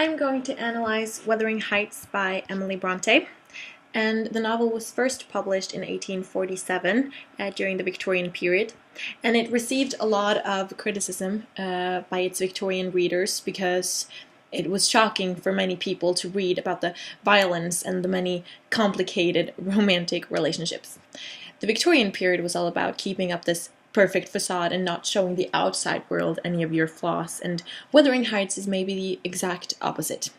I'm going to analyze Wuthering Heights by Emily Bronte, and the novel was first published in 1847 during the Victorian period, and it received a lot of criticism by its Victorian readers because it was shocking for many people to read about the violence and the many complicated romantic relationships. The Victorian period was all about keeping up this perfect facade and not showing the outside world any of your flaws, and Wuthering Heights is maybe the exact opposite.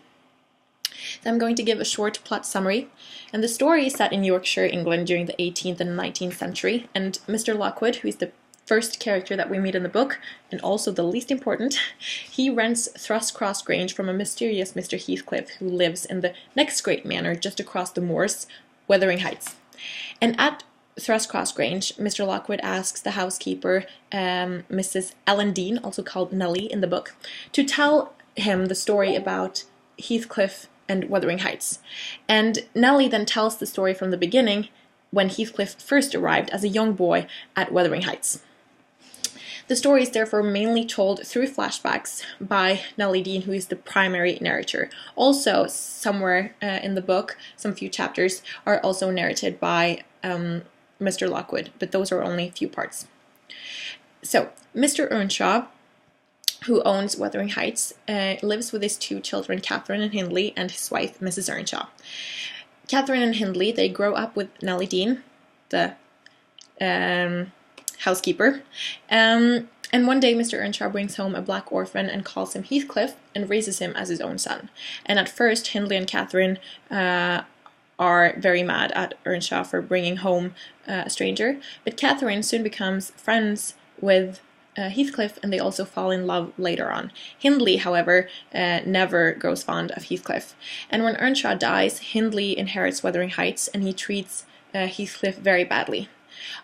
So I'm going to give a short plot summary, and the story is set in Yorkshire, England during the 18th and 19th century, and Mr. Lockwood, who is the first character that we meet in the book, and also the least important, he rents Thrushcross Grange from a mysterious Mr. Heathcliff who lives in the next great manor just across the moors, Wuthering Heights. And at Thrushcross Grange, Mr. Lockwood asks the housekeeper, Mrs. Ellen Dean, also called Nellie in the book, to tell him the story about Heathcliff and Wuthering Heights. And Nellie then tells the story from the beginning, when Heathcliff first arrived as a young boy at Wuthering Heights. The story is therefore mainly told through flashbacks by Nellie Dean, who is the primary narrator. Also, somewhere in the book, some few chapters are also narrated by Mr. Lockwood, but those are only a few parts. So, Mr. Earnshaw, who owns Wuthering Heights, lives with his two children, Catherine and Hindley, and his wife, Mrs. Earnshaw. Catherine and Hindley, they grow up with Nellie Dean, the housekeeper, and one day Mr. Earnshaw brings home a black orphan and calls him Heathcliff and raises him as his own son. And at first, Hindley and Catherine are very mad at Earnshaw for bringing home a stranger, but Catherine soon becomes friends with Heathcliff, and they also fall in love later on. Hindley, however, never grows fond of Heathcliff, and when Earnshaw dies, Hindley inherits Wuthering Heights, and he treats Heathcliff very badly.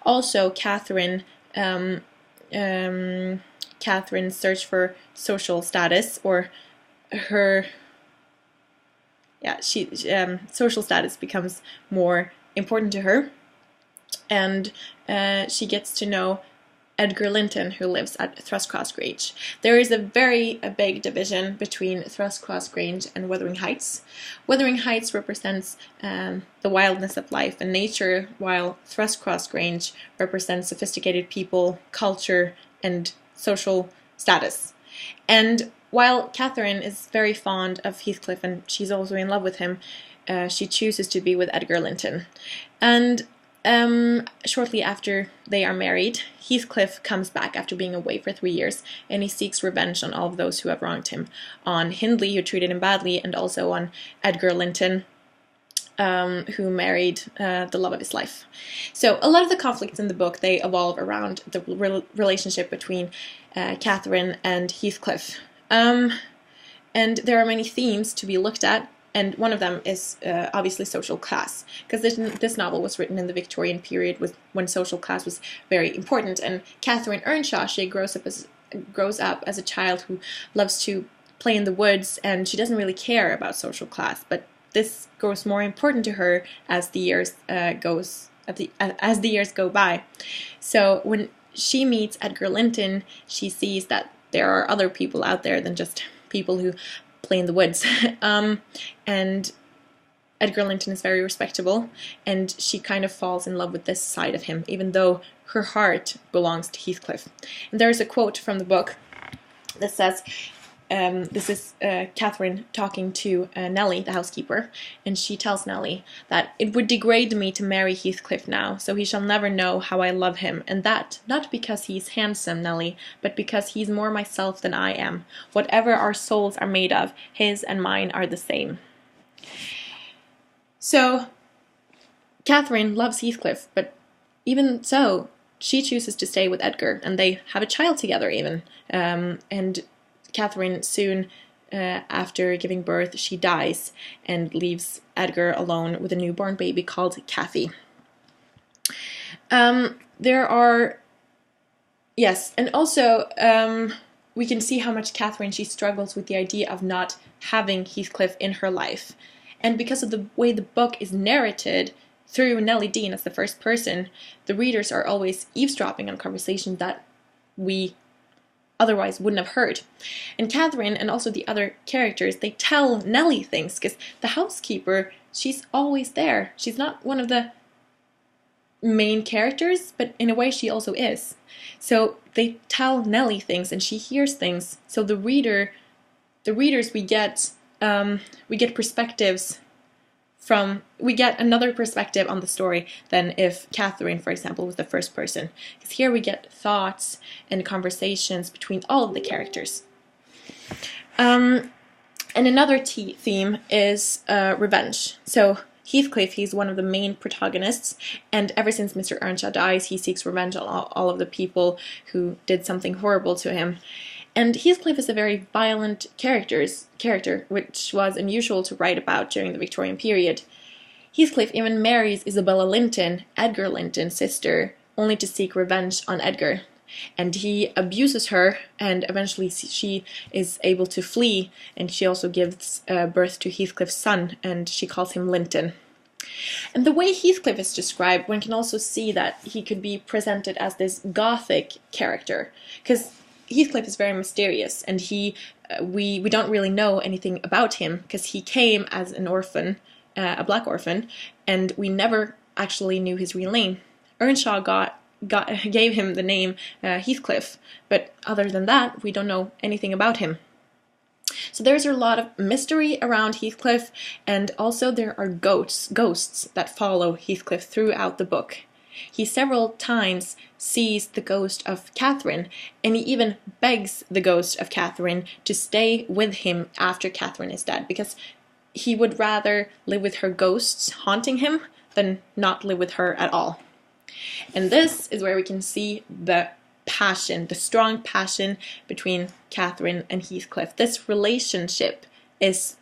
Also, Catherine's search for social status, or her social status becomes more important to her, and she gets to know Edgar Linton, who lives at Thrushcross Grange. There is a big division between Thrushcross Grange and Wuthering Heights. Wuthering Heights represents the wildness of life and nature, while Thrushcross Grange represents sophisticated people, culture, and social status. And while Catherine is very fond of Heathcliff and she's also in love with him, she chooses to be with Edgar Linton. And shortly after they are married, Heathcliff comes back after being away for 3 years, and he seeks revenge on all of those who have wronged him, on Hindley, who treated him badly, and also on Edgar Linton, who married the love of his life. So a lot of the conflicts in the book, they evolve around the relationship between Catherine and Heathcliff. And there are many themes to be looked at, and one of them is obviously social class, because this novel was written in the Victorian period when social class was very important, and Catherine Earnshaw, she grows up as a child who loves to play in the woods, and she doesn't really care about social class, but this grows more important to her as the years go by. So when she meets Edgar Linton, she sees that there are other people out there than just people who play in the woods. And Edgar Linton is very respectable, and she kind of falls in love with this side of him, even though her heart belongs to Heathcliff. And there's a quote from the book that says, this is Catherine talking to Nellie, the housekeeper, and she tells Nellie that it would degrade me to marry Heathcliff now, so he shall never know how I love him, and that, not because he's handsome, Nellie, but because he's more myself than I am. Whatever our souls are made of, his and mine are the same. So, Catherine loves Heathcliff, but even so, she chooses to stay with Edgar, and they have a child together even, and Catherine, soon after giving birth, she dies and leaves Edgar alone with a newborn baby called Kathy. And also we can see how much Catherine, she struggles with the idea of not having Heathcliff in her life. And because of the way the book is narrated through Nellie Dean as the first person, the readers are always eavesdropping on conversation that we otherwise wouldn't have heard. And Catherine and also the other characters, they tell Nellie things, because the housekeeper, she's always there. She's not one of the main characters, but in a way she also is. So they tell Nellie things and she hears things. So the readers, we get perspectives we get another perspective on the story than if Catherine, for example, was the first person. Because here we get thoughts and conversations between all of the characters. And another theme is revenge. So Heathcliff, he's one of the main protagonists, and ever since Mr. Earnshaw dies, he seeks revenge on all of the people who did something horrible to him. And Heathcliff is a very violent character, which was unusual to write about during the Victorian period. Heathcliff even marries Isabella Linton, Edgar Linton's sister, only to seek revenge on Edgar. And he abuses her, and eventually she is able to flee, and she also gives birth to Heathcliff's son, and she calls him Linton. And the way Heathcliff is described, one can also see that he could be presented as this gothic character, because Heathcliff is very mysterious, and we don't really know anything about him, because he came as an orphan, a black orphan, and we never actually knew his real name. Earnshaw gave him the name Heathcliff, but other than that, we don't know anything about him. So there's a lot of mystery around Heathcliff, and also there are ghosts that follow Heathcliff throughout the book. He several times sees the ghost of Catherine, and he even begs the ghost of Catherine to stay with him after Catherine is dead, because he would rather live with her ghosts haunting him than not live with her at all. And this is where we can see the passion, the strong passion between Catherine and Heathcliff. This relationship is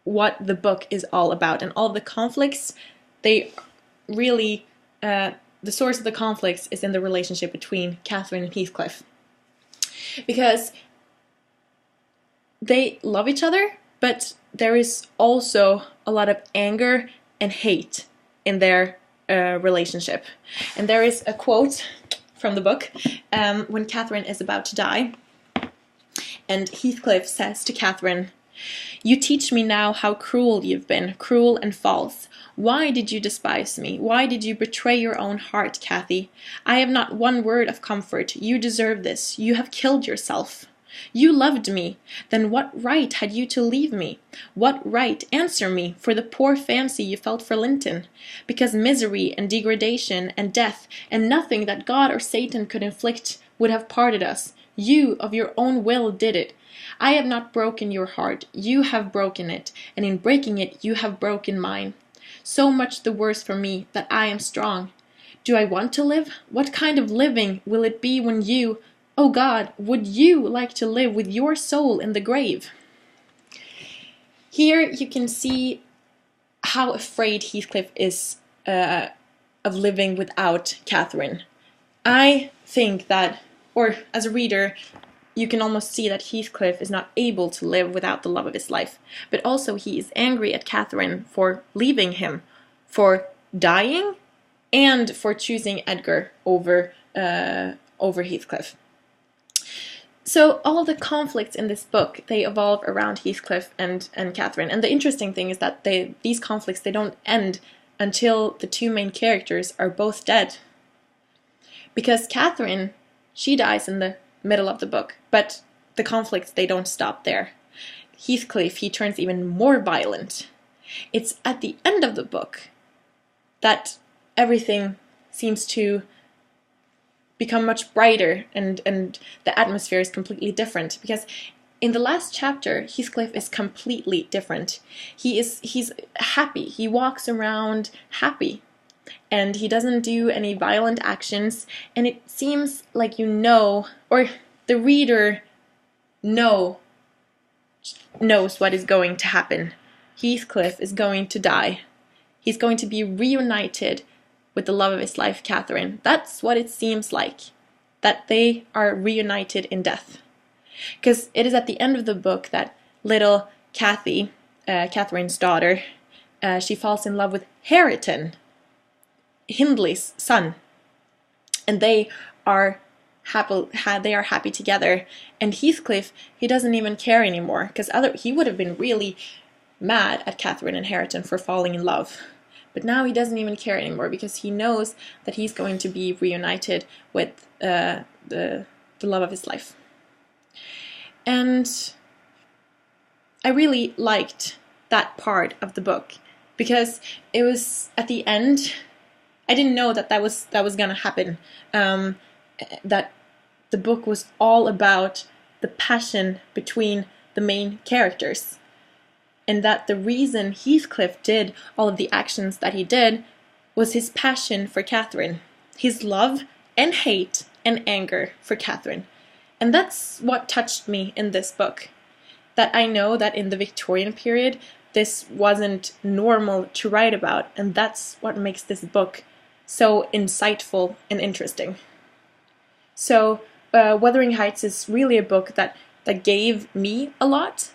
what the book is all about, and all the conflicts, they really the source of the conflicts is in the relationship between Catherine and Heathcliff, because they love each other, but there is also a lot of anger and hate in their relationship. And there is a quote from the book when Catherine is about to die, and Heathcliff says to Catherine, "You teach me now how cruel you've been, cruel and false. Why did you despise me? Why did you betray your own heart, Cathy? I have not one word of comfort. You deserve this. You have killed yourself. You loved me. Then what right had you to leave me? What right, answer me, for the poor fancy you felt for Linton? Because misery and degradation and death and nothing that God or Satan could inflict would have parted us. You of your own will did it. I have not broken your heart. You have broken it, and in breaking it you have broken mine. So much the worse for me that I am strong. Do I want to live? What kind of living will it be when you, oh God, would you like to live with your soul in the grave?" Here you can see how afraid Heathcliff is of living without Catherine. I think that, or as a reader, you can almost see that Heathcliff is not able to live without the love of his life. But also he is angry at Catherine for leaving him, for dying, and for choosing Edgar over Heathcliff. So all the conflicts in this book, they evolve around Heathcliff and Catherine. And the interesting thing is that these conflicts, they don't end until the two main characters are both dead. Because Catherine, she dies in the middle of the book, but the conflicts, they don't stop there. Heathcliff, he turns even more violent. It's at the end of the book that everything seems to become much brighter, and the atmosphere is completely different, because in the last chapter Heathcliff is completely different. He's happy. He walks around happy, and he doesn't do any violent actions, and it seems like or the reader knows what is going to happen. Heathcliff is going to die. He's going to be reunited with the love of his life, Catherine. That's what it seems like, that they are reunited in death. Because it is at the end of the book that little Cathy, Catherine's daughter, she falls in love with Hareton, Hindley's son. And they are they are happy together, and Heathcliff, he doesn't even care anymore, because he would have been really mad at Catherine and Hareton for falling in love. But now he doesn't even care anymore, because he knows that he's going to be reunited with the love of his life. And I really liked that part of the book, because it was at the end, I didn't know that was gonna happen. That the book was all about the passion between the main characters, and that the reason Heathcliff did all of the actions that he did was his passion for Catherine, his love and hate and anger for Catherine. And that's what touched me in this book. That I know that in the Victorian period, this wasn't normal to write about, and that's what makes this book so insightful and interesting. So, Wuthering Heights is really a book that gave me a lot,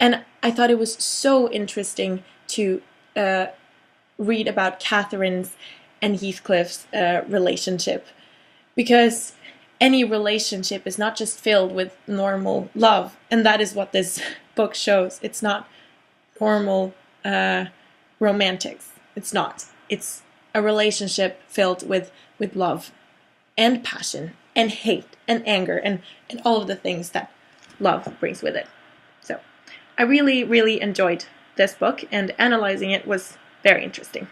and I thought it was so interesting to read about Catherine's and Heathcliff's relationship, because any relationship is not just filled with normal love, and that is what this book shows. It's not normal romantics. It's not. It's a relationship filled with love and passion and hate and anger and all of the things that love brings with it. So I really, really enjoyed this book, and analyzing it was very interesting.